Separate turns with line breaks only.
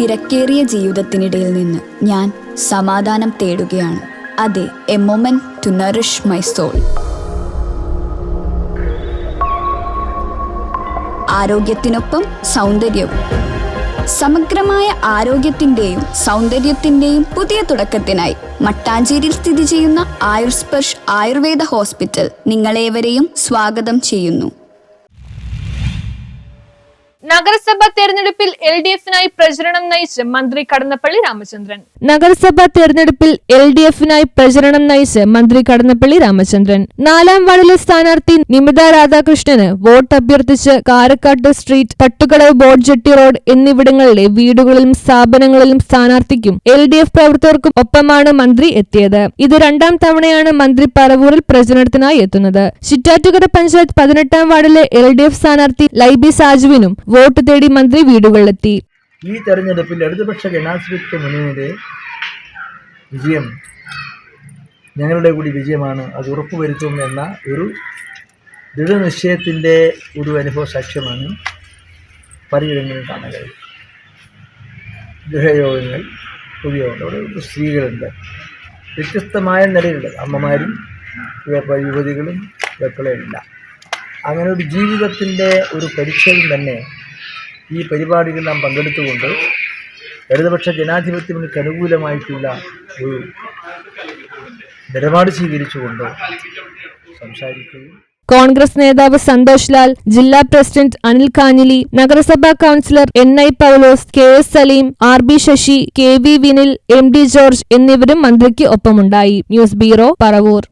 തിരക്കേറിയ ജീവിതത്തിനിടയിൽ നിന്ന് ഞാൻ സമാധാനം തേടുകയാണ്. അതെ, a moment to nourish my soul. ആരോഗ്യത്തിനൊപ്പം സൗന്ദര്യവും. സമഗ്രമായ ആരോഗ്യത്തിന്റെയും സൗന്ദര്യത്തിന്റെയും പുതിയ തുടക്കത്തിനായി മട്ടാഞ്ചേരിയിൽ സ്ഥിതി ചെയ്യുന്ന ആയുർസ്പർശ് ആയുർവേദ ഹോസ്പിറ്റൽ നിങ്ങളേവരെയും സ്വാഗതം ചെയ്യുന്നു.
നഗരസഭാ തെരഞ്ഞെടുപ്പിൽ LDF-നായി പ്രചരണം നയിച്ച് മന്ത്രി കടന്നപ്പള്ളി രാമചന്ദ്രൻ.
നഗരസഭാ തെരഞ്ഞെടുപ്പിൽ LDF-നായി പ്രചരണം നയിച്ച് മന്ത്രി കടന്നപ്പള്ളി രാമചന്ദ്രൻ 4-ാം വാർഡിലെ സ്ഥാനാർത്ഥി നിമിത രാധാകൃഷ്ണന് വോട്ട് അഭ്യർത്ഥിച്ച് കാരക്കാട്ട് സ്ട്രീറ്റ്, പട്ടുകടവ്, ബോഡ്ജെട്ടി റോഡ് എന്നിവിടങ്ങളിലെ വീടുകളിലും സ്ഥാപനങ്ങളിലും സ്ഥാനാർത്ഥിക്കും LDF പ്രവർത്തകർക്കും ഒപ്പമാണ് മന്ത്രി എത്തിയത്. ഇത് 2-ാം തവണയാണ് മന്ത്രി പറവൂരിൽ പ്രചരണത്തിനായി എത്തുന്നത്. ചിറ്റാറ്റുകര പഞ്ചായത്ത് 18-ാം വാർഡിലെ LDF സ്ഥാനാർത്ഥി ലൈബി സാജുവിനും വോട്ട് തേടി മന്ത്രി വീടുകളിലെത്തി.
ഈ തെരഞ്ഞെടുപ്പിൽ ഇടതുപക്ഷ ജനാധിപത്യ മുന്നണിയുടെ വിജയം ഞങ്ങളുടെ കൂടി വിജയമാണ്, അത് ഉറപ്പുവരുത്തും എന്ന ഒരു ദൃഢനിശ്ചയത്തിൻ്റെ ഒരു അനുഭവ സാക്ഷ്യമാണ് പലയിടങ്ങളിലും കാണാൻ കഴിയും. ഗൃഹയോഗങ്ങൾ, പൊതുയോഗങ്ങൾ, അവിടെ സ്ത്രീകളുണ്ട്, വ്യത്യസ്തമായ നിലയിലുണ്ട്, അമ്മമാരും യുവതികളും മക്കളെയില്ല. അങ്ങനെ ഒരു ജീവിതത്തിൻ്റെ ഒരു പരിച്ഛേദം തന്നെ ഈ പരിപാടികളെല്ലാം പങ്കെടുത്തുകൊണ്ട് ഇടതുപക്ഷ ജനാധിപത്യ മുന്നണിക്ക് അനുകൂലമായിട്ടുള്ള ഒരു നിലപാട് സ്വീകരിച്ചുകൊണ്ട് സംസാരിക്കുകയും
കോൺഗ്രസ് നേതാവ് സന്തോഷ് ലാൽ, ജില്ലാ പ്രസിഡന്റ് അനിൽ കാഞ്ഞിലി, നഗരസഭാ councillor NI Paulose, KS Saleem, RB Sasi, KV Vinil, MD George എന്നിവരും മന്ത്രിക്ക് ഒപ്പമുണ്ടായി. News bureau, Paravur.